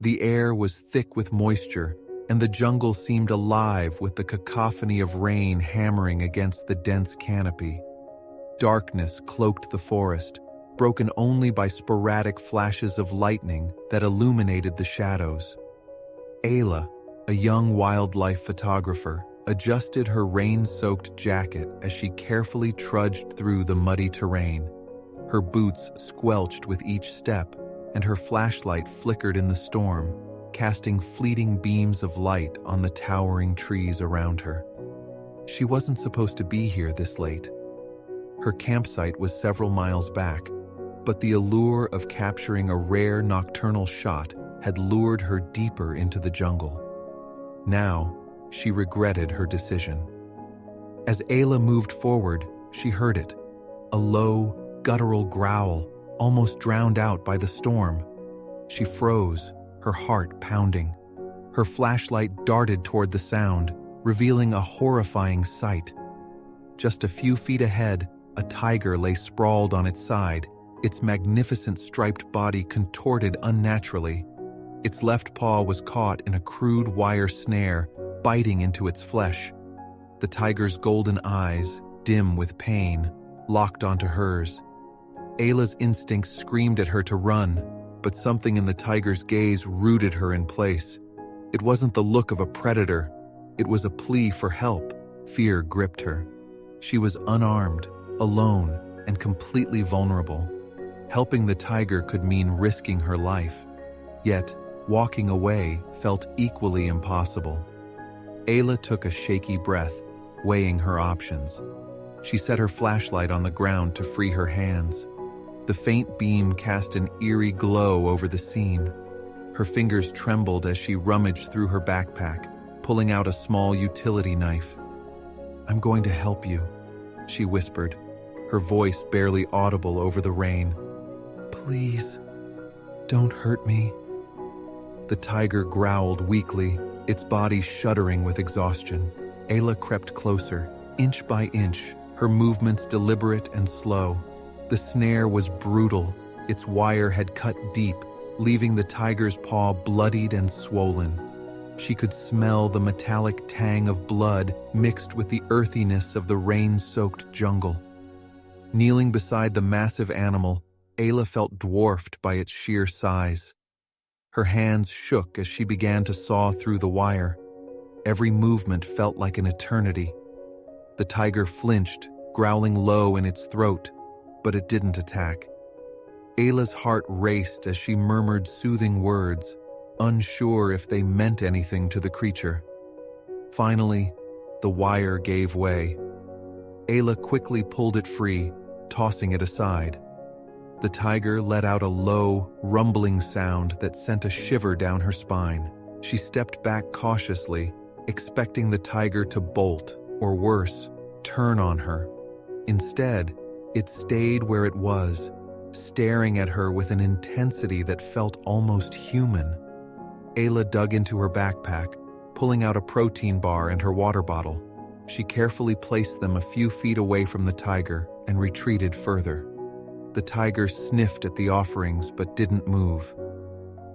The air was thick with moisture, and the jungle seemed alive with the cacophony of rain hammering against the dense canopy. Darkness cloaked the forest, broken only by sporadic flashes of lightning that illuminated the shadows. Ayla, a young wildlife photographer, adjusted her rain-soaked jacket as she carefully trudged through the muddy terrain. Her boots squelched with each step, and her flashlight flickered in the storm, casting fleeting beams of light on the towering trees around her. She wasn't supposed to be here this late. Her campsite was several miles back, but the allure of capturing a rare nocturnal shot had lured her deeper into the jungle. Now, she regretted her decision. As Ayla moved forward, she heard it, a low, guttural growl, almost drowned out by the storm. She froze, her heart pounding. Her flashlight darted toward the sound, revealing a horrifying sight. Just a few feet ahead, a tiger lay sprawled on its side, its magnificent striped body contorted unnaturally. Its left paw was caught in a crude wire snare, biting into its flesh. The tiger's golden eyes, dim with pain, locked onto hers. Ayla's instincts screamed at her to run, but something in the tiger's gaze rooted her in place. It wasn't the look of a predator. It was a plea for help. Fear gripped her. She was unarmed, alone, and completely vulnerable. Helping the tiger could mean risking her life. Yet, walking away felt equally impossible. Ayla took a shaky breath, weighing her options. She set her flashlight on the ground to free her hands. The faint beam cast an eerie glow over the scene. Her fingers trembled as she rummaged through her backpack, pulling out a small utility knife. "I'm going to help you," she whispered, her voice barely audible over the rain. "Please, don't hurt me." The tiger growled weakly, its body shuddering with exhaustion. Ayla crept closer, inch by inch, her movements deliberate and slow. The snare was brutal. Its wire had cut deep, leaving the tiger's paw bloodied and swollen. She could smell the metallic tang of blood mixed with the earthiness of the rain-soaked jungle. Kneeling beside the massive animal, Ayla felt dwarfed by its sheer size. Her hands shook as she began to saw through the wire. Every movement felt like an eternity. The tiger flinched, growling low in its throat, but it didn't attack. Ayla's heart raced as she murmured soothing words, unsure if they meant anything to the creature. Finally, the wire gave way. Ayla quickly pulled it free, tossing it aside. The tiger let out a low, rumbling sound that sent a shiver down her spine. She stepped back cautiously, expecting the tiger to bolt, or worse, turn on her. Instead, it stayed where it was, staring at her with an intensity that felt almost human. Ayla dug into her backpack, pulling out a protein bar and her water bottle. She carefully placed them a few feet away from the tiger and retreated further. The tiger sniffed at the offerings but didn't move.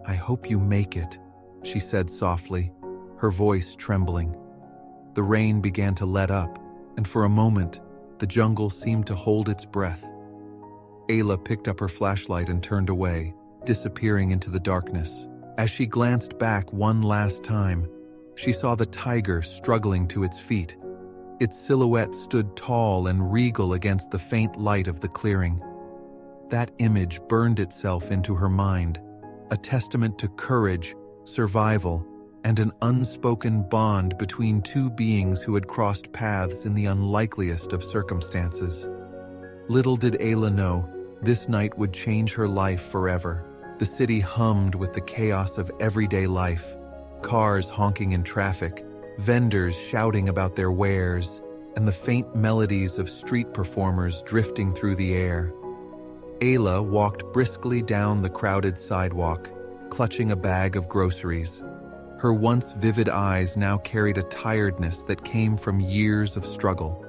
"I hope you make it," she said softly, her voice trembling. The rain began to let up, and for a moment, the jungle seemed to hold its breath. Ayla picked up her flashlight and turned away, disappearing into the darkness. As she glanced back one last time, she saw the tiger struggling to its feet. Its silhouette stood tall and regal against the faint light of the clearing. That image burned itself into her mind, a testament to courage, survival, and an unspoken bond between two beings who had crossed paths in the unlikeliest of circumstances. Little did Ayla know, this night would change her life forever. The city hummed with the chaos of everyday life, cars honking in traffic, vendors shouting about their wares, and the faint melodies of street performers drifting through the air. Ayla walked briskly down the crowded sidewalk, clutching a bag of groceries. Her once vivid eyes now carried a tiredness that came from years of struggle.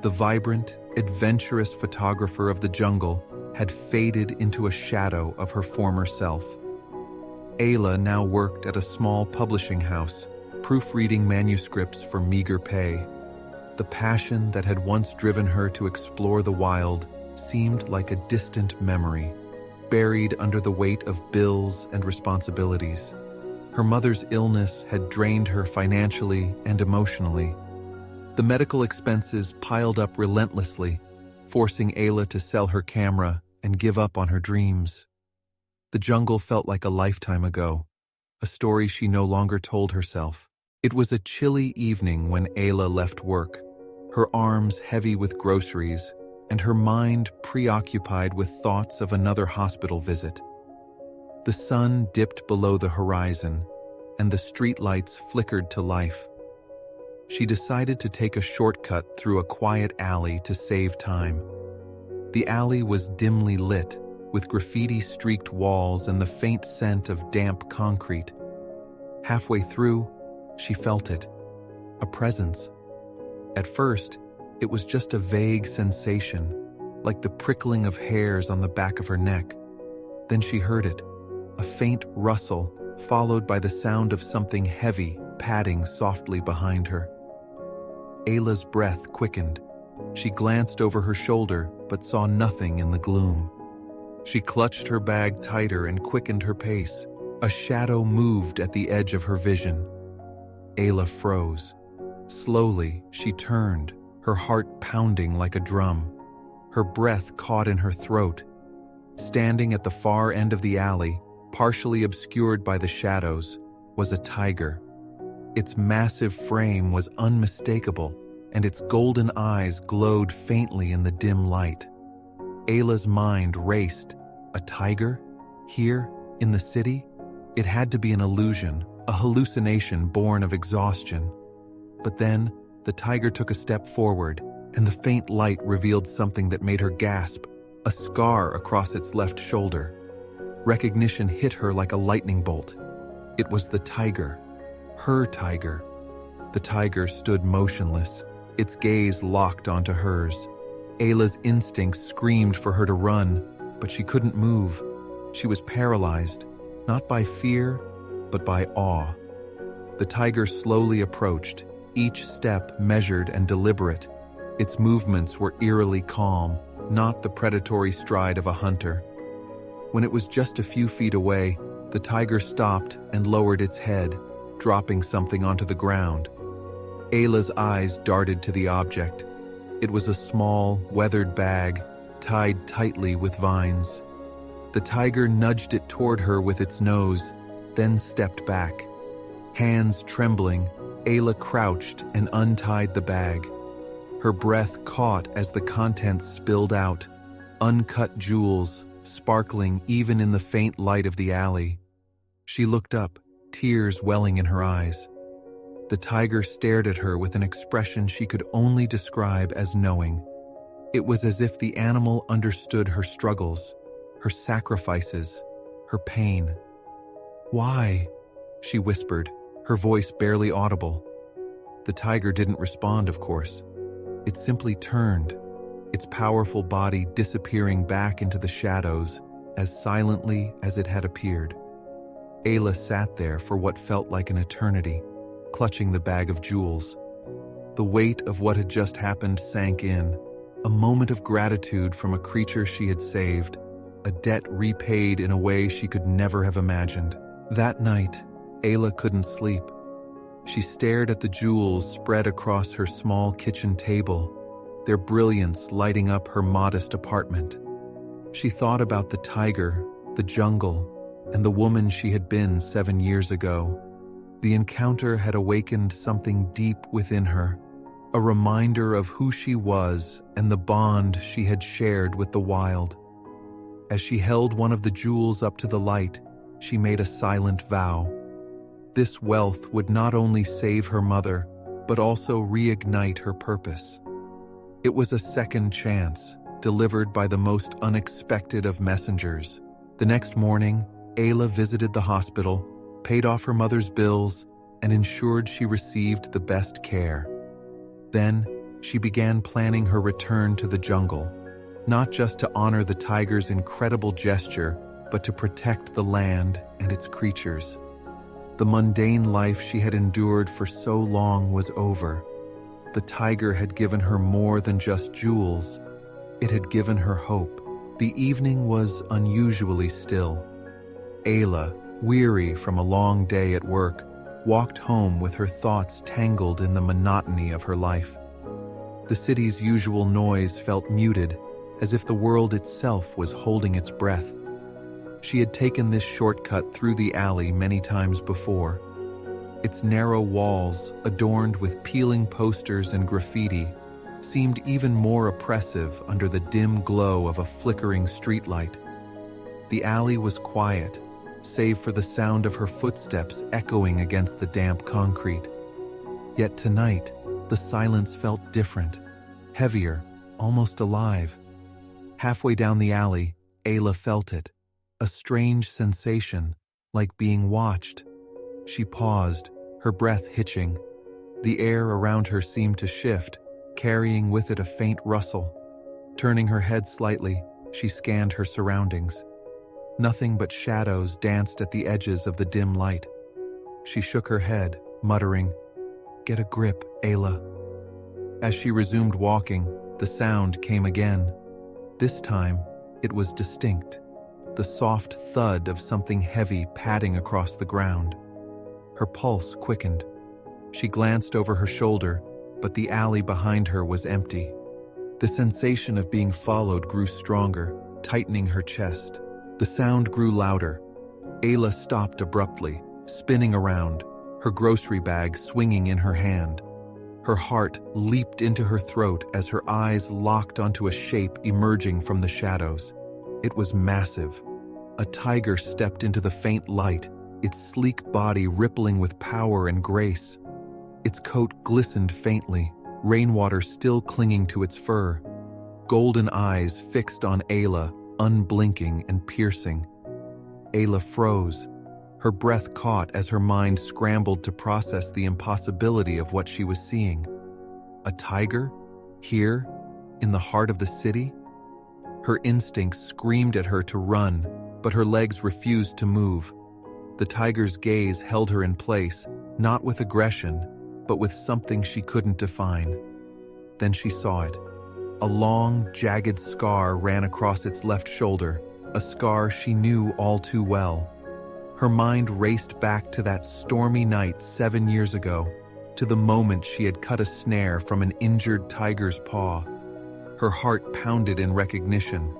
The vibrant, adventurous photographer of the jungle had faded into a shadow of her former self. Ayla now worked at a small publishing house, proofreading manuscripts for meager pay. The passion that had once driven her to explore the wild seemed like a distant memory, buried under the weight of bills and responsibilities. Her mother's illness had drained her financially and emotionally. The medical expenses piled up relentlessly, forcing Ayla to sell her camera and give up on her dreams. The jungle felt like a lifetime ago, a story she no longer told herself. It was a chilly evening when Ayla left work, her arms heavy with groceries and her mind preoccupied with thoughts of another hospital visit. The sun dipped below the horizon, and the streetlights flickered to life. She decided to take a shortcut through a quiet alley to save time. The alley was dimly lit, with graffiti-streaked walls and the faint scent of damp concrete. Halfway through, she felt it, a presence. At first, it was just a vague sensation, like the prickling of hairs on the back of her neck. Then she heard it, a faint rustle, followed by the sound of something heavy padding softly behind her. Ayla's breath quickened. She glanced over her shoulder, but saw nothing in the gloom. She clutched her bag tighter and quickened her pace. A shadow moved at the edge of her vision. Ayla froze. Slowly, she turned, her heart pounding like a drum. Her breath caught in her throat. Standing at the far end of the alley, partially obscured by the shadows, was a tiger. Its massive frame was unmistakable, and its golden eyes glowed faintly in the dim light. Ayla's mind raced. A tiger? Here, in the city? It had to be an illusion, a hallucination born of exhaustion. But then, the tiger took a step forward, and the faint light revealed something that made her gasp, a scar across its left shoulder. Recognition hit her like a lightning bolt. It was the tiger. Her tiger. The tiger stood motionless, its gaze locked onto hers. Ayla's instincts screamed for her to run, but she couldn't move. She was paralyzed, not by fear, but by awe. The tiger slowly approached, each step measured and deliberate. Its movements were eerily calm, not the predatory stride of a hunter. When it was just a few feet away, the tiger stopped and lowered its head, dropping something onto the ground. Ayla's eyes darted to the object. It was a small, weathered bag, tied tightly with vines. The tiger nudged it toward her with its nose, then stepped back. Hands trembling, Ayla crouched and untied the bag. Her breath caught as the contents spilled out, uncut jewels, sparkling even in the faint light of the alley. She looked up, tears welling in her eyes. The tiger stared at her with an expression she could only describe as knowing. It was as if the animal understood her struggles, her sacrifices, her pain. "Why?" she whispered, her voice barely audible. The tiger didn't respond, of course. It simply turned, its powerful body disappearing back into the shadows as silently as it had appeared. Ayla sat there for what felt like an eternity, clutching the bag of jewels. The weight of what had just happened sank in, a moment of gratitude from a creature she had saved, a debt repaid in a way she could never have imagined. That night, Ayla couldn't sleep. She stared at the jewels spread across her small kitchen table, their brilliance lighting up her modest apartment. She thought about the tiger, the jungle, and the woman she had been 7 years ago. The encounter had awakened something deep within her, a reminder of who she was and the bond she had shared with the wild. As she held one of the jewels up to the light, she made a silent vow. This wealth would not only save her mother, but also reignite her purpose. It was a second chance, delivered by the most unexpected of messengers. The next morning, Ayla visited the hospital, paid off her mother's bills, and ensured she received the best care. Then, she began planning her return to the jungle, not just to honor the tiger's incredible gesture, but to protect the land and its creatures. The mundane life she had endured for so long was over. The tiger had given her more than just jewels. It had given her hope. The evening was unusually still. Ayla, weary from a long day at work, walked home with her thoughts tangled in the monotony of her life. The city's usual noise felt muted, as if the world itself was holding its breath. She had taken this shortcut through the alley many times before. Its narrow walls, adorned with peeling posters and graffiti, seemed even more oppressive under the dim glow of a flickering streetlight. The alley was quiet, save for the sound of her footsteps echoing against the damp concrete. Yet tonight, the silence felt different, heavier, almost alive. Halfway down the alley, Ayla felt it, a strange sensation, like being watched. She paused, her breath hitching. The air around her seemed to shift, carrying with it a faint rustle. Turning her head slightly, she scanned her surroundings. Nothing but shadows danced at the edges of the dim light. She shook her head, muttering, "Get a grip, Ayla." As she resumed walking, the sound came again. This time, it was distinct, the soft thud of something heavy padding across the ground. Her pulse quickened. She glanced over her shoulder, but the alley behind her was empty. The sensation of being followed grew stronger, tightening her chest. The sound grew louder. Ayla stopped abruptly, spinning around, her grocery bag swinging in her hand. Her heart leaped into her throat as her eyes locked onto a shape emerging from the shadows. It was massive. A tiger stepped into the faint light, its sleek body rippling with power and grace. Its coat glistened faintly, rainwater still clinging to its fur. Golden eyes fixed on Ayla, unblinking and piercing. Ayla froze. Her breath caught as her mind scrambled to process the impossibility of what she was seeing. A tiger? Here? In the heart of the city? Her instincts screamed at her to run, but her legs refused to move. The tiger's gaze held her in place, not with aggression, but with something she couldn't define. Then she saw it. A long, jagged scar ran across its left shoulder, a scar she knew all too well. Her mind raced back to that stormy night 7 years ago, to the moment she had cut a snare from an injured tiger's paw. Her heart pounded in recognition.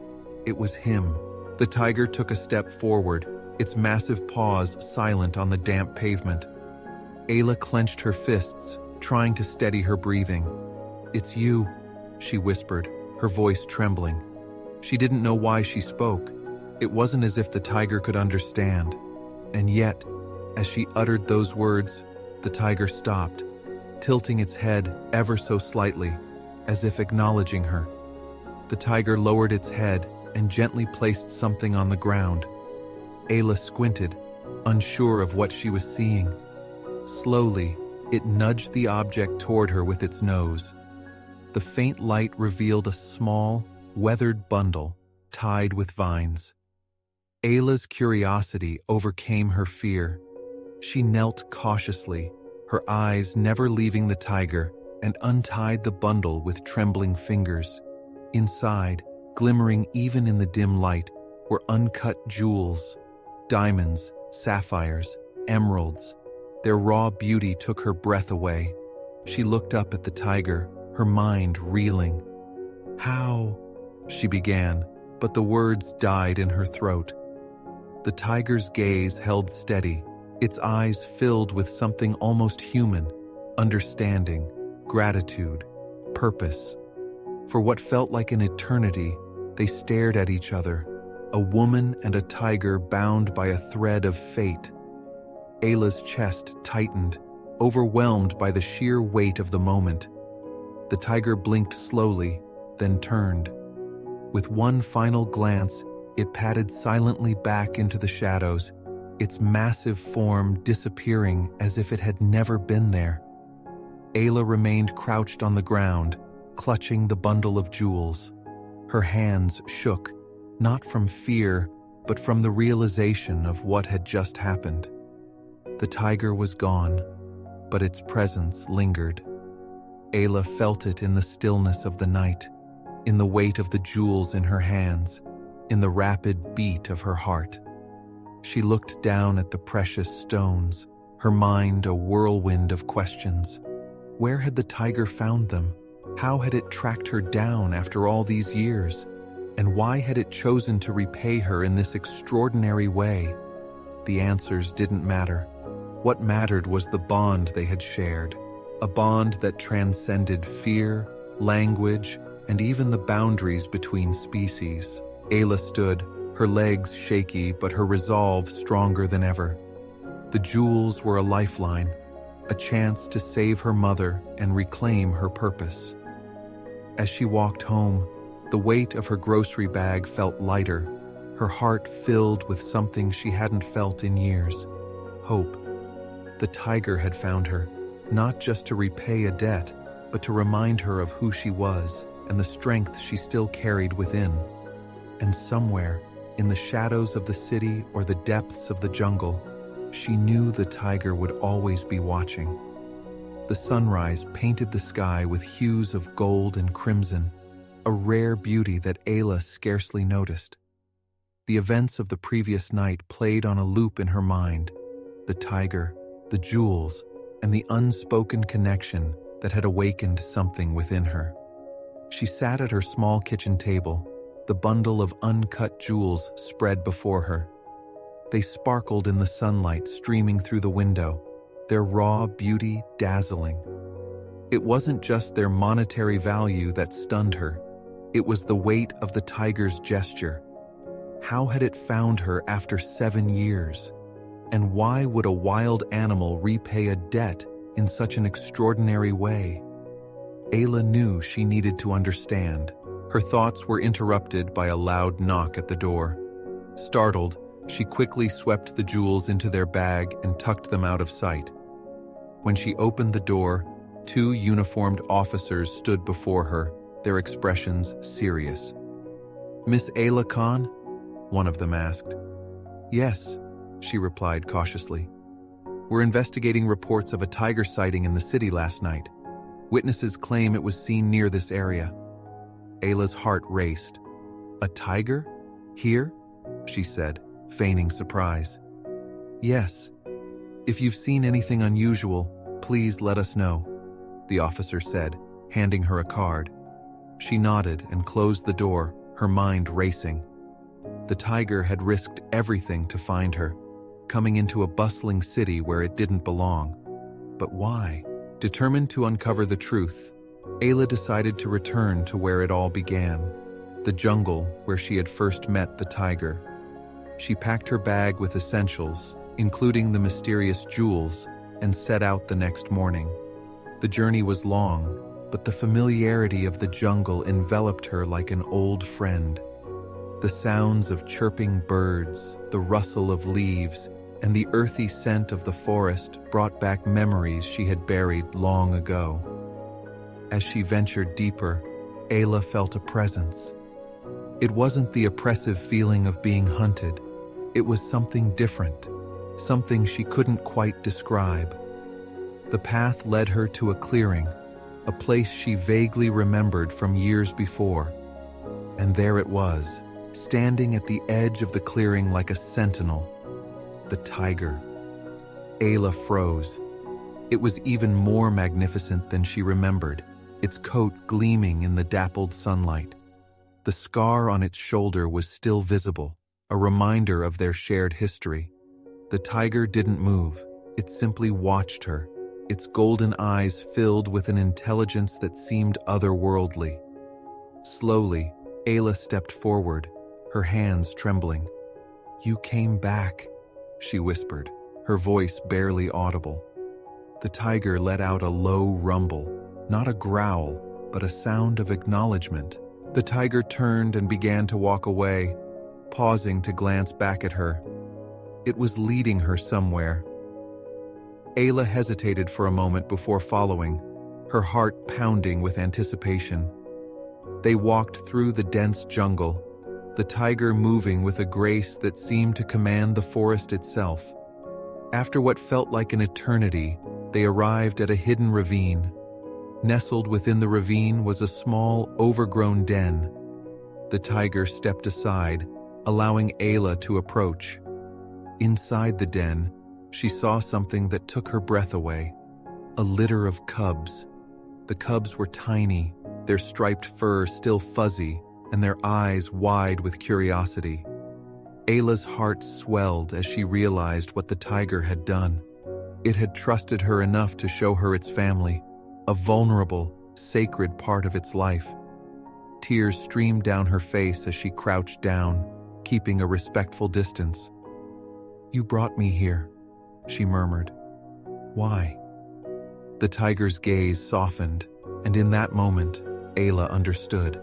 It was him. The tiger took a step forward, its massive paws silent on the damp pavement. Ayla clenched her fists, trying to steady her breathing. "It's you," she whispered, her voice trembling. She didn't know why she spoke. It wasn't as if the tiger could understand. And yet, as she uttered those words, the tiger stopped, tilting its head ever so slightly, as if acknowledging her. The tiger lowered its head and gently placed something on the ground. Ayla squinted, unsure of what she was seeing. Slowly, it nudged the object toward her with its nose. The faint light revealed a small, weathered bundle tied with vines. Ayla's curiosity overcame her fear. She knelt cautiously, her eyes never leaving the tiger, and untied the bundle with trembling fingers. Inside, glimmering even in the dim light, were uncut jewels, diamonds, sapphires, emeralds. Their raw beauty took her breath away. She looked up at the tiger, her mind reeling. "How?" she began, but the words died in her throat. The tiger's gaze held steady, its eyes filled with something almost human, understanding, gratitude, purpose. For what felt like an eternity, they stared at each other, a woman and a tiger bound by a thread of fate. Ayla's chest tightened, overwhelmed by the sheer weight of the moment. The tiger blinked slowly, then turned. With one final glance, it padded silently back into the shadows, its massive form disappearing as if it had never been there. Ayla remained crouched on the ground, clutching the bundle of jewels. Her hands shook, not from fear, but from the realization of what had just happened. The tiger was gone, but its presence lingered. Ayla felt it in the stillness of the night, in the weight of the jewels in her hands, in the rapid beat of her heart. She looked down at the precious stones, her mind a whirlwind of questions. Where had the tiger found them? How had it tracked her down after all these years? And why had it chosen to repay her in this extraordinary way? The answers didn't matter. What mattered was the bond they had shared, a bond that transcended fear, language, and even the boundaries between species. Ayla stood, her legs shaky but her resolve stronger than ever. The jewels were a lifeline, a chance to save her mother and reclaim her purpose. As she walked home, the weight of her grocery bag felt lighter, her heart filled with something she hadn't felt in years: hope. The tiger had found her, not just to repay a debt, but to remind her of who she was and the strength she still carried within. And somewhere, in the shadows of the city or the depths of the jungle, she knew the tiger would always be watching. The sunrise painted the sky with hues of gold and crimson, a rare beauty that Ayla scarcely noticed. The events of the previous night played on a loop in her mind: the tiger, the jewels, and the unspoken connection that had awakened something within her. She sat at her small kitchen table, the bundle of uncut jewels spread before her. They sparkled in the sunlight streaming through the window, their raw beauty dazzling. It wasn't just their monetary value that stunned her. It was the weight of the tiger's gesture. How had it found her after 7 years? And why would a wild animal repay a debt in such an extraordinary way? Ayla knew she needed to understand. Her thoughts were interrupted by a loud knock at the door. Startled, she quickly swept the jewels into their bag and tucked them out of sight. When she opened the door, 2 uniformed officers stood before her, their expressions serious. "Miss Ayla Khan?" one of them asked. "Yes," she replied cautiously. "We're investigating reports of a tiger sighting in the city last night. Witnesses claim it was seen near this area." Ayla's heart raced. "A tiger? Here?" she said, feigning surprise. "Yes. If you've seen anything unusual, please let us know," the officer said, handing her a card. She nodded and closed the door, her mind racing. The tiger had risked everything to find her, coming into a bustling city where it didn't belong. But why? Determined to uncover the truth, Ayla decided to return to where it all began, the jungle where she had first met the tiger. She packed her bag with essentials, including the mysterious jewels, and set out the next morning. The journey was long, but the familiarity of the jungle enveloped her like an old friend. The sounds of chirping birds, the rustle of leaves, and the earthy scent of the forest brought back memories she had buried long ago. As she ventured deeper, Ayla felt a presence. It wasn't the oppressive feeling of being hunted. It was something different, something she couldn't quite describe. The path led her to a clearing, a place she vaguely remembered from years before. And there it was, standing at the edge of the clearing like a sentinel, the tiger. Ayla froze. It was even more magnificent than she remembered, its coat gleaming in the dappled sunlight. The scar on its shoulder was still visible, a reminder of their shared history. The tiger didn't move. It simply watched her, its golden eyes filled with an intelligence that seemed otherworldly. Slowly, Ayla stepped forward, her hands trembling. "You came back," she whispered, her voice barely audible. The tiger let out a low rumble, not a growl, but a sound of acknowledgement. The tiger turned and began to walk away, pausing to glance back at her. It was leading her somewhere. Ayla hesitated for a moment before following, her heart pounding with anticipation. They walked through the dense jungle, the tiger moving with a grace that seemed to command the forest itself. After what felt like an eternity, they arrived at a hidden ravine. Nestled within the ravine was a small, overgrown den. The tiger stepped aside, allowing Ayla to approach. Inside the den, she saw something that took her breath away. A litter of cubs. The cubs were tiny, their striped fur still fuzzy, and their eyes wide with curiosity. Ayla's heart swelled as she realized what the tiger had done. It had trusted her enough to show her its family, a vulnerable, sacred part of its life. Tears streamed down her face as she crouched down, keeping a respectful distance. "You brought me here," she murmured. "Why?" The tiger's gaze softened, and in that moment, Ayla understood.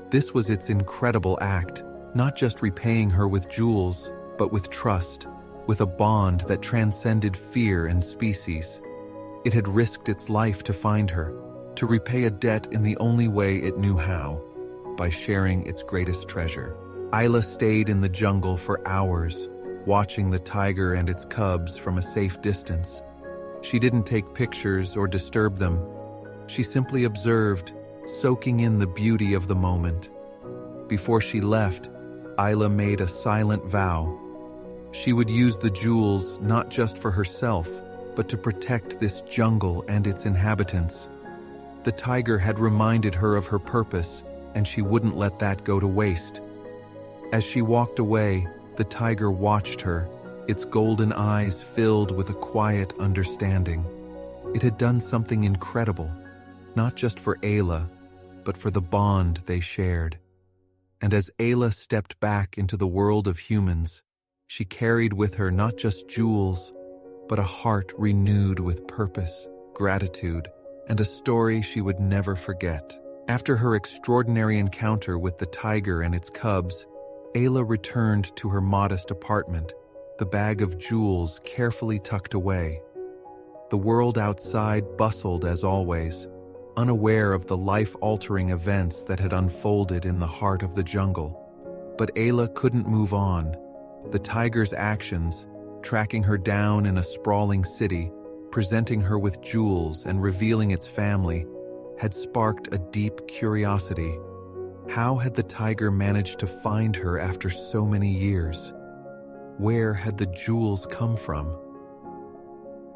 This was its incredible act, not just repaying her with jewels, but with trust, with a bond that transcended fear and species. It had risked its life to find her, to repay a debt in the only way it knew how, by sharing its greatest treasure. Ayla stayed in the jungle for hours, watching the tiger and its cubs from a safe distance. She didn't take pictures or disturb them. She simply observed, soaking in the beauty of the moment. Before she left, Ayla made a silent vow. She would use the jewels not just for herself, but to protect this jungle and its inhabitants. The tiger had reminded her of her purpose, and she wouldn't let that go to waste. As she walked away, the tiger watched her, its golden eyes filled with a quiet understanding. It had done something incredible, not just for Ayla, but for the bond they shared. And as Ayla stepped back into the world of humans, she carried with her not just jewels, but a heart renewed with purpose, gratitude, and a story she would never forget. After her extraordinary encounter with the tiger and its cubs, Ayla returned to her modest apartment, the bag of jewels carefully tucked away. The world outside bustled as always, unaware of the life-altering events that had unfolded in the heart of the jungle. But Ayla couldn't move on. The tiger's actions, tracking her down in a sprawling city, presenting her with jewels and revealing its family, had sparked a deep curiosity. How had the tiger managed to find her after so many years? Where had the jewels come from?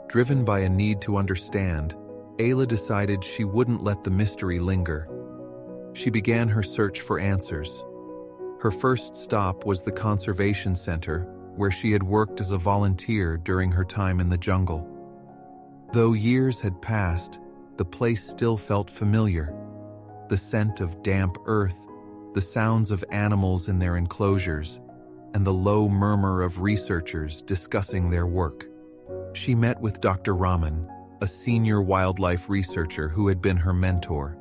Driven by a need to understand, Ayla decided she wouldn't let the mystery linger. She began her search for answers. Her first stop was the conservation center, where she had worked as a volunteer during her time in the jungle. Though years had passed, the place still felt familiar. The scent of damp earth, the sounds of animals in their enclosures, and the low murmur of researchers discussing their work. She met with Dr. Rahman, a senior wildlife researcher who had been her mentor.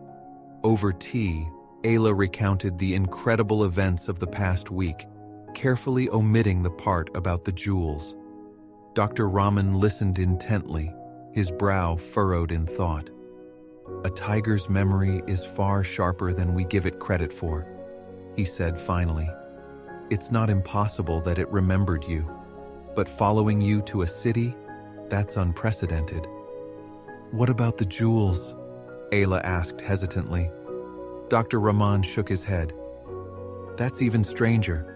Over tea, Ayla recounted the incredible events of the past week, carefully omitting the part about the jewels. Dr. Rahman listened intently, his brow furrowed in thought. "A tiger's memory is far sharper than we give it credit for," he said finally. "It's not impossible that it remembered you, but following you to a city, that's unprecedented." "What about the jewels?" Ayla asked hesitantly. Dr. Rahman shook his head. "That's even stranger.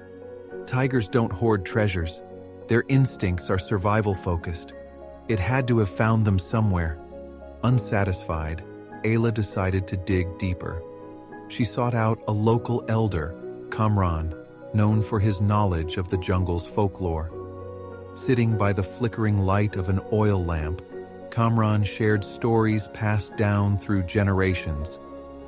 Tigers don't hoard treasures. Their instincts are survival-focused. It had to have found them somewhere." Unsatisfied, Ayla decided to dig deeper. She sought out a local elder, Kamran, known for his knowledge of the jungle's folklore. Sitting by the flickering light of an oil lamp, Kamran shared stories passed down through generations,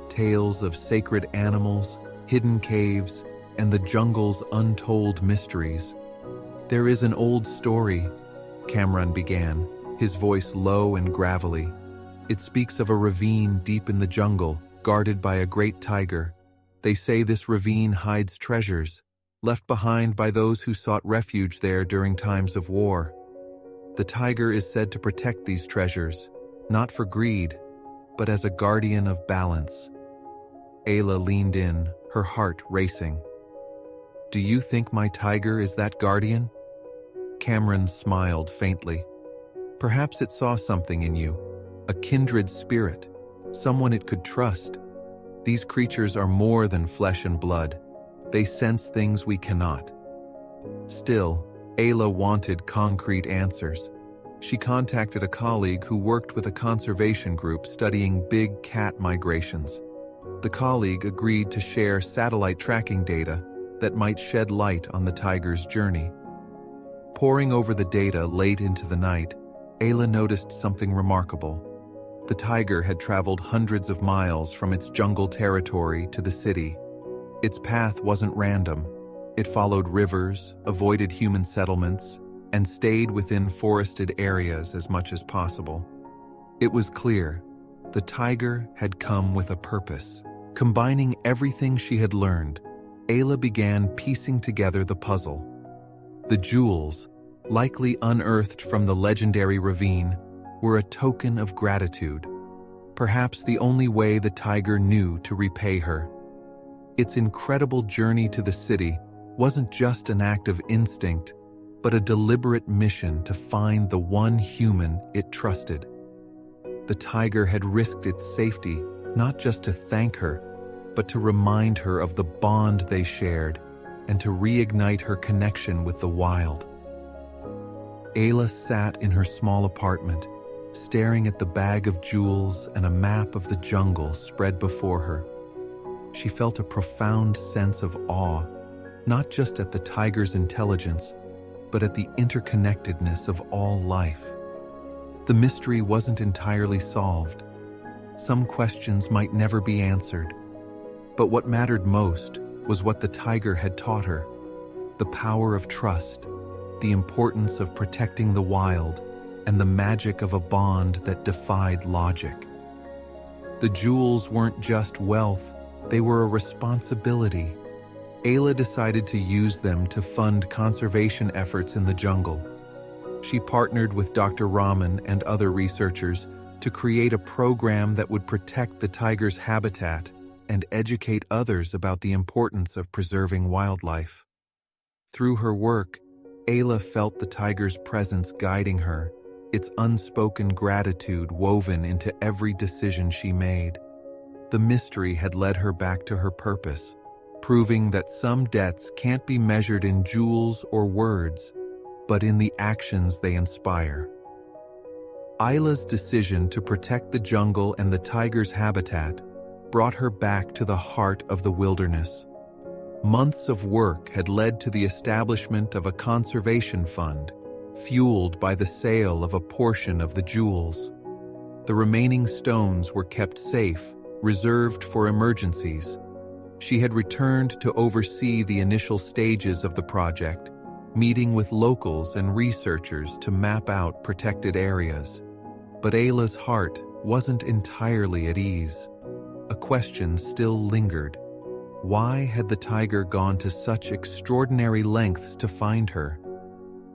tales of sacred animals, hidden caves, and the jungle's untold mysteries. "There is an old story," Kamran began, his voice low and gravelly. "It speaks of a ravine deep in the jungle, guarded by a great tiger. They say this ravine hides treasures, left behind by those who sought refuge there during times of war. The tiger is said to protect these treasures, not for greed, but as a guardian of balance." Ayla leaned in, her heart racing. "Do you think my tiger is that guardian?" Cameron smiled faintly. "Perhaps it saw something in you, a kindred spirit, someone it could trust. These creatures are more than flesh and blood. They sense things we cannot." Still, Ayla wanted concrete answers. She contacted a colleague who worked with a conservation group studying big cat migrations. The colleague agreed to share satellite tracking data that might shed light on the tiger's journey. Poring over the data late into the night, Ayla noticed something remarkable. The tiger had traveled hundreds of miles from its jungle territory to the city. Its path wasn't random. It followed rivers, avoided human settlements, and stayed within forested areas as much as possible. It was clear the tiger had come with a purpose. Combining everything she had learned, Ayla began piecing together the puzzle. The jewels, likely unearthed from the legendary ravine, were a token of gratitude, perhaps the only way the tiger knew to repay her. Its incredible journey to the city wasn't just an act of instinct, but a deliberate mission to find the one human it trusted. The tiger had risked its safety, not just to thank her, but to remind her of the bond they shared and to reignite her connection with the wild. Ayla sat in her small apartment, staring at the bag of jewels and a map of the jungle spread before her. She felt a profound sense of awe, not just at the tiger's intelligence, but at the interconnectedness of all life. The mystery wasn't entirely solved. Some questions might never be answered. But what mattered most was what the tiger had taught her: the power of trust, the importance of protecting the wild, and the magic of a bond that defied logic. The jewels weren't just wealth, they were a responsibility. Ayla decided to use them to fund conservation efforts in the jungle. She partnered with Dr. Rahman and other researchers to create a program that would protect the tiger's habitat and educate others about the importance of preserving wildlife. Through her work, Ayla felt the tiger's presence guiding her, its unspoken gratitude woven into every decision she made. The mystery had led her back to her purpose, proving that some debts can't be measured in jewels or words, but in the actions they inspire. Ayla's decision to protect the jungle and the tiger's habitat brought her back to the heart of the wilderness. Months of work had led to the establishment of a conservation fund, fueled by the sale of a portion of the jewels. The remaining stones were kept safe, reserved for emergencies. She had returned to oversee the initial stages of the project, meeting with locals and researchers to map out protected areas. But Ayla's heart wasn't entirely at ease. A question still lingered. Why had the tiger gone to such extraordinary lengths to find her?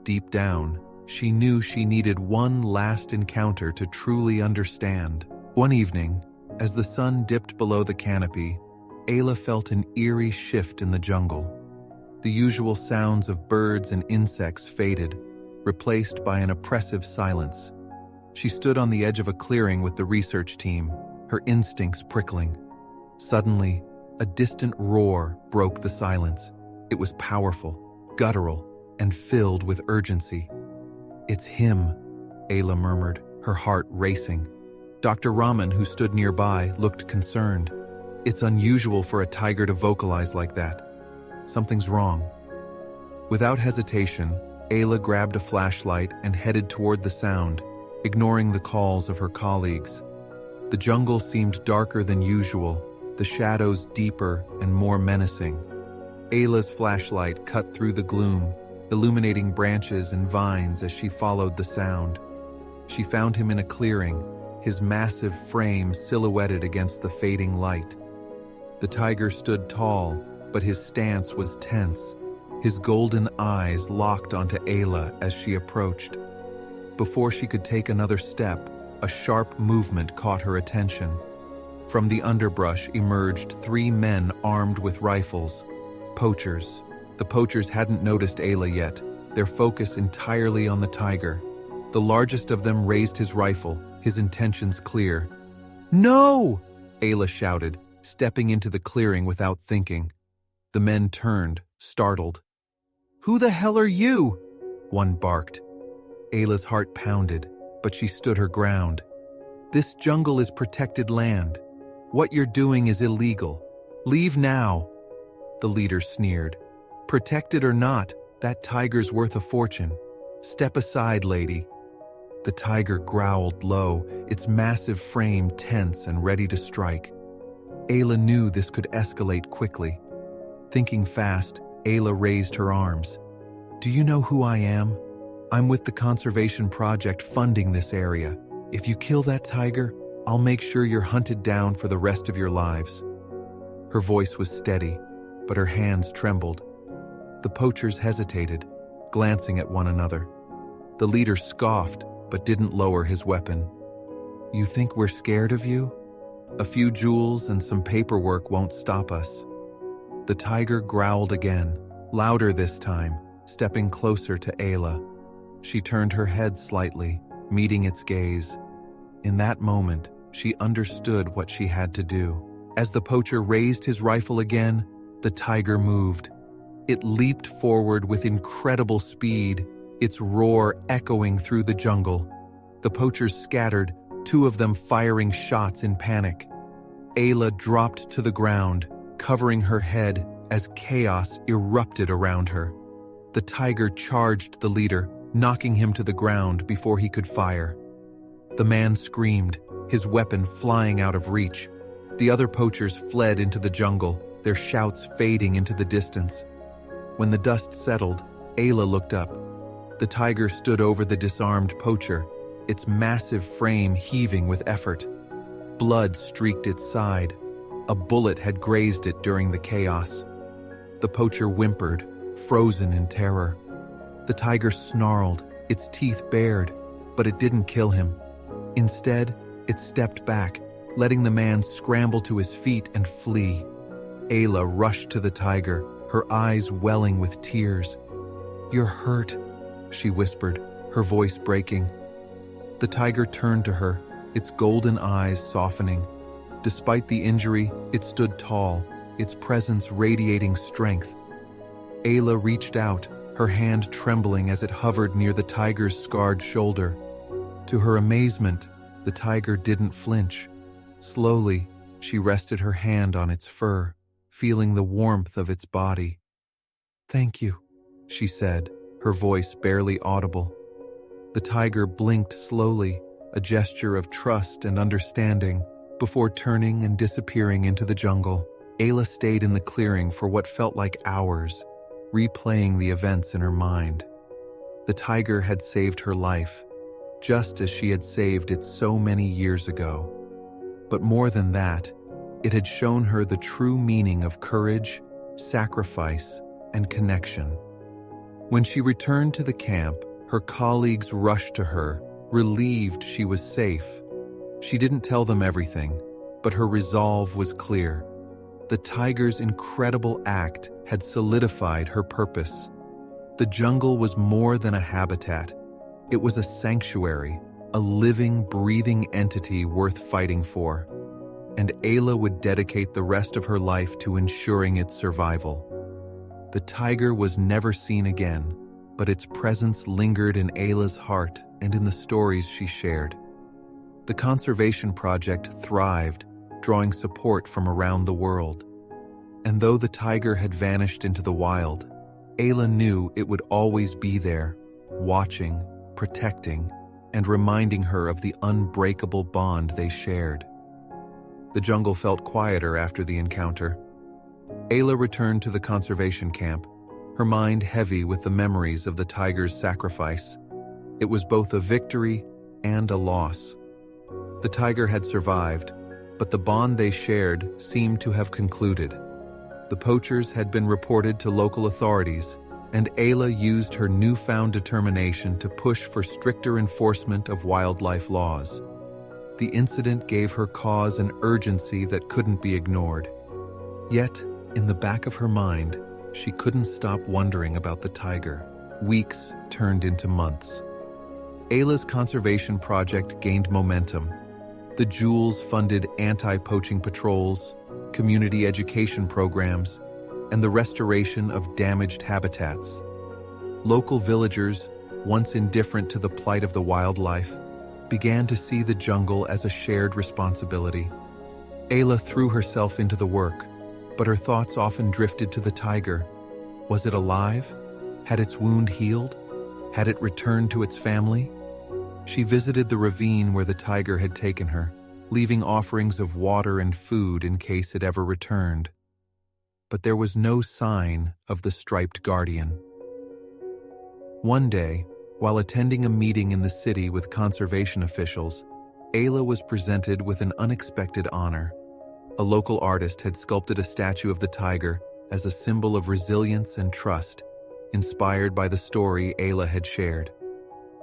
Deep down, she knew she needed one last encounter to truly understand. One evening, as the sun dipped below the canopy, Ayla felt an eerie shift in the jungle. The usual sounds of birds and insects faded, replaced by an oppressive silence. She stood on the edge of a clearing with the research team, her instincts prickling. Suddenly, a distant roar broke the silence. It was powerful, guttural, and filled with urgency. "It's him," Ayla murmured, her heart racing. Dr. Rahman, who stood nearby, looked concerned. "It's unusual for a tiger to vocalize like that. Something's wrong." Without hesitation, Ayla grabbed a flashlight and headed toward the sound, ignoring the calls of her colleagues. The jungle seemed darker than usual, the shadows deeper and more menacing. Ayla's flashlight cut through the gloom, illuminating branches and vines as she followed the sound. She found him in a clearing, his massive frame silhouetted against the fading light. The tiger stood tall, but his stance was tense, his golden eyes locked onto Ayla as she approached. Before she could take another step, a sharp movement caught her attention. From the underbrush emerged 3 men armed with rifles, poachers. The poachers hadn't noticed Ayla yet, their focus entirely on the tiger. The largest of them raised his rifle, his intentions clear. "No!" Ayla shouted, stepping into the clearing without thinking. The men turned, startled. "Who the hell are you?" one barked. Ayla's heart pounded, but she stood her ground. "This jungle is protected land. What you're doing is illegal. Leave now." The leader sneered. "Protected or not, that tiger's worth a fortune. Step aside, lady." The tiger growled low, its massive frame tense and ready to strike. Ayla knew this could escalate quickly. Thinking fast, Ayla raised her arms. "Do you know who I am? I'm with the conservation project funding this area. If you kill that tiger, I'll make sure you're hunted down for the rest of your lives." Her voice was steady, but her hands trembled. The poachers hesitated, glancing at one another. The leader scoffed, but didn't lower his weapon. "You think we're scared of you? A few jewels and some paperwork won't stop us." The tiger growled again, louder this time, stepping closer to Ayla. She turned her head slightly, meeting its gaze. In that moment, she understood what she had to do. As the poacher raised his rifle again, the tiger moved. It leaped forward with incredible speed, its roar echoing through the jungle. The poachers scattered, two of them firing shots in panic. Ayla dropped to the ground, covering her head as chaos erupted around her. The tiger charged the leader, knocking him to the ground before he could fire. The man screamed, his weapon flying out of reach. The other poachers fled into the jungle, their shouts fading into the distance. When the dust settled, Ayla looked up. The tiger stood over the disarmed poacher, its massive frame heaving with effort. Blood streaked its side. A bullet had grazed it during the chaos. The poacher whimpered, frozen in terror. The tiger snarled, its teeth bared, but it didn't kill him. Instead, it stepped back, letting the man scramble to his feet and flee. Ayla rushed to the tiger, her eyes welling with tears. "You're hurt," she whispered, her voice breaking. The tiger turned to her, its golden eyes softening. Despite the injury, it stood tall, its presence radiating strength. Ayla reached out, her hand trembling as it hovered near the tiger's scarred shoulder. To her amazement, the tiger didn't flinch. Slowly, she rested her hand on its fur, feeling the warmth of its body. "Thank you," she said, her voice barely audible. The tiger blinked slowly, a gesture of trust and understanding, before turning and disappearing into the jungle. Ayla stayed in the clearing for what felt like hours, replaying the events in her mind. The tiger had saved her life, just as she had saved it so many years ago. But more than that, it had shown her the true meaning of courage, sacrifice, and connection. When she returned to the camp, her colleagues rushed to her, relieved she was safe. She didn't tell them everything, but her resolve was clear. The tiger's incredible act had solidified her purpose. The jungle was more than a habitat. It was a sanctuary, a living, breathing entity worth fighting for. And Ayla would dedicate the rest of her life to ensuring its survival. The tiger was never seen again, but its presence lingered in Ayla's heart and in the stories she shared. The conservation project thrived, drawing support from around the world. And though the tiger had vanished into the wild, Ayla knew it would always be there, watching, protecting, and reminding her of the unbreakable bond they shared. The jungle felt quieter after the encounter. Ayla returned to the conservation camp, her mind heavy with the memories of the tiger's sacrifice. It was both a victory and a loss. The tiger had survived, but the bond they shared seemed to have concluded. The poachers had been reported to local authorities, and Ayla used her newfound determination to push for stricter enforcement of wildlife laws. The incident gave her cause an urgency that couldn't be ignored. Yet, in the back of her mind, she couldn't stop wondering about the tiger. Weeks turned into months. Ayla's conservation project gained momentum. The jewels funded anti-poaching patrols, community education programs, and the restoration of damaged habitats. Local villagers, once indifferent to the plight of the wildlife, began to see the jungle as a shared responsibility. Ayla threw herself into the work, but her thoughts often drifted to the tiger. Was it alive? Had its wound healed? Had it returned to its family? She visited the ravine where the tiger had taken her, leaving offerings of water and food in case it ever returned. But there was no sign of the striped guardian. One day, while attending a meeting in the city with conservation officials, Ayla was presented with an unexpected honor. A local artist had sculpted a statue of the tiger as a symbol of resilience and trust, inspired by the story Ayla had shared.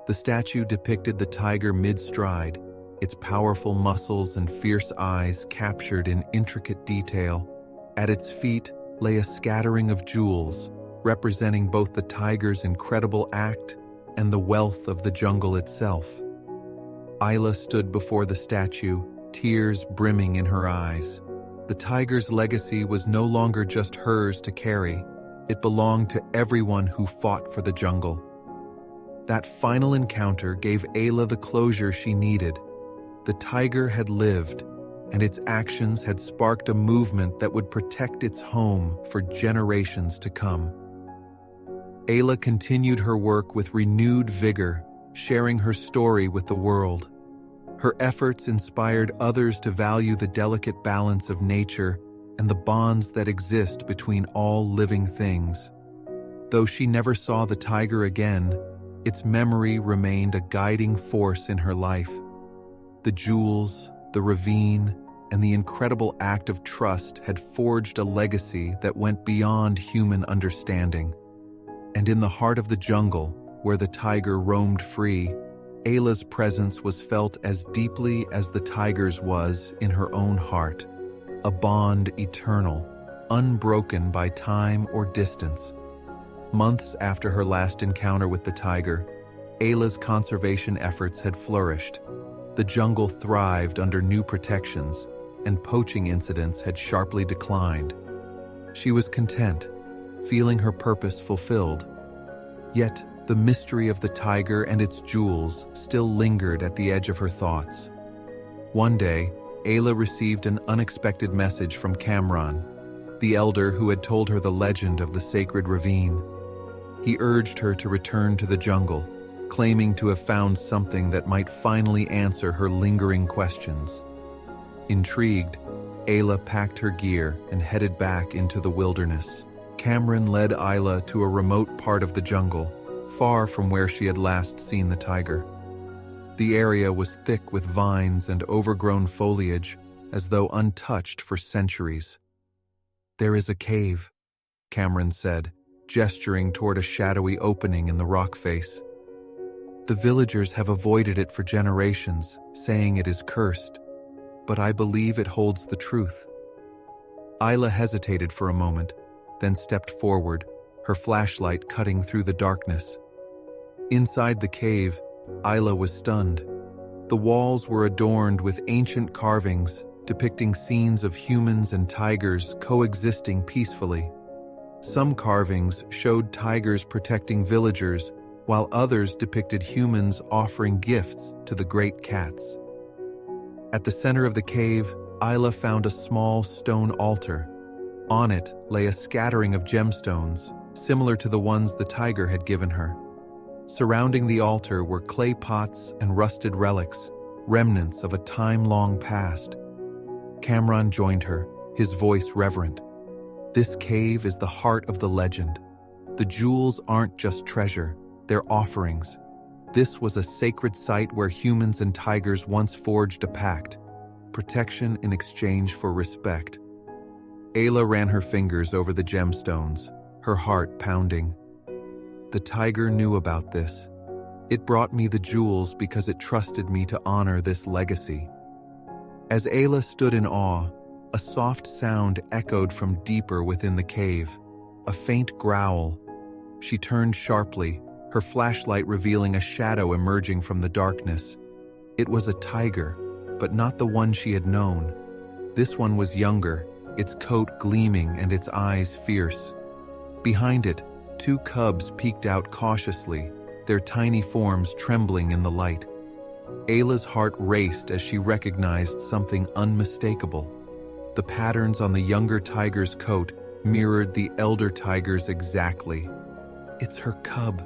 The statue depicted the tiger mid-stride, its powerful muscles and fierce eyes captured in intricate detail. At its feet lay a scattering of jewels, representing both the tiger's incredible act and the wealth of the jungle itself. Ayla stood before the statue, tears brimming in her eyes. The tiger's legacy was no longer just hers to carry. It belonged to everyone who fought for the jungle. That final encounter gave Ayla the closure she needed. The tiger had lived, and its actions had sparked a movement that would protect its home for generations to come. Ayla continued her work with renewed vigor, sharing her story with the world. Her efforts inspired others to value the delicate balance of nature and the bonds that exist between all living things. Though she never saw the tiger again, its memory remained a guiding force in her life. The jewels, the ravine, and the incredible act of trust had forged a legacy that went beyond human understanding. And in the heart of the jungle, where the tiger roamed free, Ayla's presence was felt as deeply as the tiger's was in her own heart, a bond eternal, unbroken by time or distance. Months after her last encounter with the tiger, Ayla's conservation efforts had flourished. The jungle thrived under new protections, and poaching incidents had sharply declined. She was content, feeling her purpose fulfilled. Yet, the mystery of the tiger and its jewels still lingered at the edge of her thoughts. One day, Ayla received an unexpected message from Kamran, the elder who had told her the legend of the sacred ravine. He urged her to return to the jungle, claiming to have found something that might finally answer her lingering questions. Intrigued, Ayla packed her gear and headed back into the wilderness. Kamran led Ayla to a remote part of the jungle, far from where she had last seen the tiger. The area was thick with vines and overgrown foliage, as though untouched for centuries. "There is a cave," Kamran said, gesturing toward a shadowy opening in the rock face. "The villagers have avoided it for generations, saying it is cursed, but I believe it holds the truth." Ayla hesitated for a moment, then stepped forward, her flashlight cutting through the darkness. Inside the cave, Ayla was stunned. The walls were adorned with ancient carvings depicting scenes of humans and tigers coexisting peacefully. Some carvings showed tigers protecting villagers, while others depicted humans offering gifts to the great cats. At the center of the cave, Ayla found a small stone altar. On it lay a scattering of gemstones, similar to the ones the tiger had given her. Surrounding the altar were clay pots and rusted relics, remnants of a time long past. Kamran joined her, his voice reverent. "This cave is the heart of the legend. The jewels aren't just treasure, they're offerings. This was a sacred site where humans and tigers once forged a pact, protection in exchange for respect." Ayla ran her fingers over the gemstones, her heart pounding. The tiger knew about this. It brought me the jewels because it trusted me to honor this legacy. As Ayla stood in awe, a soft sound echoed from deeper within the cave. a faint growl. She turned sharply, her flashlight revealing a shadow emerging from the darkness. It was a tiger, but not the one she had known. This one was younger, its coat gleaming and its eyes fierce. Behind it, two cubs peeked out cautiously, their tiny forms trembling in the light. Ayla's heart raced as she recognized something unmistakable. The patterns on the younger tiger's coat mirrored the elder tiger's exactly. "It's her cub,"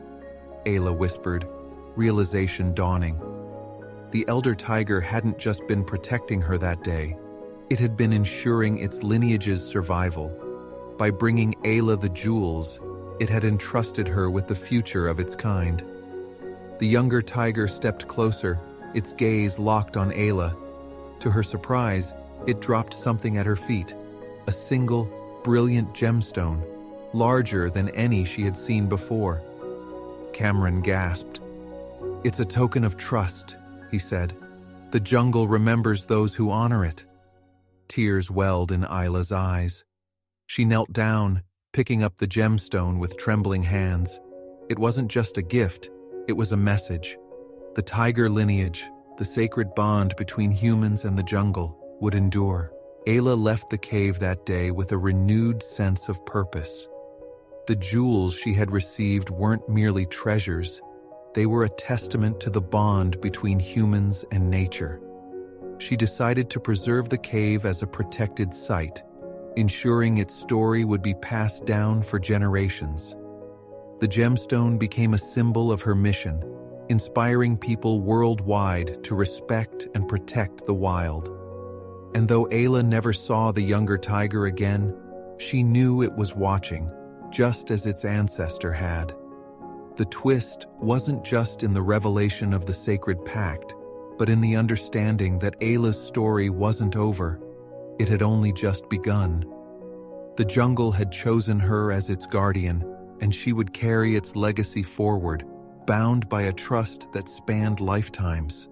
Ayla whispered, realization dawning. The elder tiger hadn't just been protecting her that day. It had been ensuring its lineage's survival. By bringing Ayla the jewels, it had entrusted her with the future of its kind. The younger tiger stepped closer, its gaze locked on Ayla. To her surprise, it dropped something at her feet, a single, brilliant gemstone, larger than any she had seen before. Cameron gasped. "It's a token of trust," he said. "The jungle remembers those who honor it." Tears welled in Ayla's eyes. She knelt down, picking up the gemstone with trembling hands. It wasn't just a gift, it was a message. The tiger lineage, the sacred bond between humans and the jungle, would endure. Ayla left the cave that day with a renewed sense of purpose. The jewels she had received weren't merely treasures, they were a testament to the bond between humans and nature. She decided to preserve the cave as a protected site, ensuring its story would be passed down for generations. The gemstone became a symbol of her mission, inspiring people worldwide to respect and protect the wild. And though Ayla never saw the younger tiger again, she knew it was watching, just as its ancestor had. The twist wasn't just in the revelation of the sacred pact, but in the understanding that Ayla's story wasn't over. It had only just begun. The jungle had chosen her as its guardian, and she would carry its legacy forward, bound by a trust that spanned lifetimes.